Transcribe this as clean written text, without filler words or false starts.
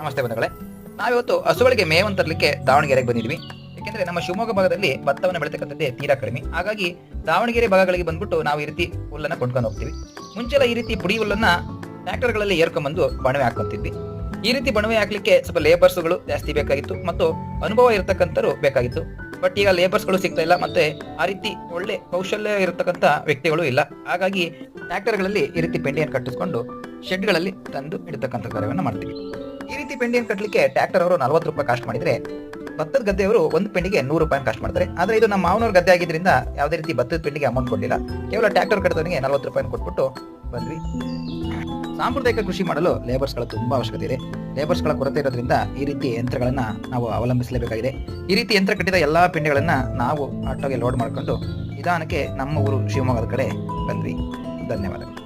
ನಮಸ್ತೆ ಬಂಧುಗಳೇ, ನಾವಿವತ್ತು ಹಸುಗಳಿಗೆ ಮೇವನ್ನು ತರಲಿಕ್ಕೆ ದಾವಣಗೆರೆಗೆ ಬಂದಿದ್ವಿ. ಯಾಕೆಂದ್ರೆ ನಮ್ಮ ಶಿವಮೊಗ್ಗ ಭಾಗದಲ್ಲಿ ಭತ್ತವನ್ನು ಬೆಳೀತಕ್ಕಂಥದ್ದೇ ತೀರಾ ಕಡಿಮೆ. ಹಾಗಾಗಿ ದಾವಣಗೆರೆ ಭಾಗಗಳಿಗೆ ಬಂದ್ಬಿಟ್ಟು ನಾವು ಈ ರೀತಿ ಹುಲ್ಲನ್ನ ಕೊಂಡ್ಕೊಂಡು ಹೋಗ್ತೀವಿ. ಮುಂಚೆಲ್ಲ ಈ ರೀತಿ ಪುಡಿ ಹುಲ್ಲನ್ನ ಟ್ರ್ಯಾಕ್ಟರ್ಗಳಲ್ಲಿ ಏರ್ಕೊಂಡ್ಬಂದು ಬಣವೆ ಹಾಕೊಂತಿದ್ವಿ. ಈ ರೀತಿ ಬಣವೆ ಹಾಕ್ಲಿಕ್ಕೆ ಸ್ವಲ್ಪ ಲೇಬರ್ಸ್ಗಳು ಜಾಸ್ತಿ ಬೇಕಾಗಿತ್ತು ಮತ್ತು ಅನುಭವ ಇರತಕ್ಕಂಥವ್ರು ಬೇಕಾಗಿತ್ತು. ಬಟ್ ಈಗ ಲೇಬರ್ಸ್ಗಳು ಸಿಗ್ತಾ ಇಲ್ಲ, ಮತ್ತೆ ಆ ರೀತಿ ಒಳ್ಳೆ ಕೌಶಲ್ಯ ಇರತಕ್ಕಂಥ ವ್ಯಕ್ತಿಗಳು ಇಲ್ಲ. ಹಾಗಾಗಿ ಟ್ರ್ಯಾಕ್ಟರ್ಗಳಲ್ಲಿ ಈ ರೀತಿ ಪೆಂಡಿಯನ್ನು ಕಟ್ಟಿಸ್ಕೊಂಡು ಶೆಡ್ಗಳಲ್ಲಿ ತಂದು ಇಡತಕ್ಕಂಥ ಕಾರ್ಯವನ್ನು ಮಾಡ್ತೀವಿ. ಈ ರೀತಿ ಪೆಂಡಿಯನ್ನು ಕಟ್ಟಲಿಕ್ಕೆ ಟ್ರ್ಯಾಕ್ಟರ್ ಅವರು 40 ರೂಪಾಯಿ ಕಾಸ್ಟ್ ಮಾಡಿದ್ರೆ, ಭತ್ತದ ಗದ್ದೆಯವರು ಒಂದು ಪೆಂಡಿಗೆ 100 ರೂಪಾಯಿ ಕಾಸ್ಟ್ ಮಾಡ್ತಾರೆ. ಆದ್ರೆ ಇದು ನಮ್ಮ ಮಾವನವ್ರ ಗದ್ದೆ ಆಗಿದ್ರಿಂದ ಯಾವುದೇ ರೀತಿ ಭತ್ತದ ಪೆಂಡಿಗೆ ಅಮೌಂಟ್ ಕೊಡಲಿಲ್ಲ. ಕೇವಲ ಟ್ರ್ಯಾಕ್ಟರ್ ಕಟ್ಟದವನಿಗೆ 40 ರೂಪಾಯಿ ಕೊಟ್ಬಿಟ್ಟು ಬಂದ್ವಿ. ಸಾಂಪ್ರದಾಯಿಕ ಕೃಷಿ ಮಾಡಲು ಲೇಬರ್ಸ್ಗಳ ತುಂಬಾ ಅವಶ್ಯಕತೆ ಇದೆ. ಲೇಬರ್ಸ್ಗಳ ಕೊರತೆ ಇರೋದ್ರಿಂದ ಈ ರೀತಿ ಯಂತ್ರಗಳನ್ನ ನಾವು ಅವಲಂಬಿಸಲೇಬೇಕಾಗಿದೆ. ಈ ರೀತಿ ಯಂತ್ರ ಕಟ್ಟಿದ ಎಲ್ಲಾ ಪಿಂಡಿಗಳನ್ನ ನಾವು ಆಟೋಗೆ ಲೋಡ್ ಮಾಡ್ಕೊಂಡು ನಿಧಾನಕ್ಕೆ ನಮ್ಮ ಊರು ಶಿವಮೊಗ್ಗದ ಕಡೆ ಬಂದ್ವಿ. ಧನ್ಯವಾದಗಳು.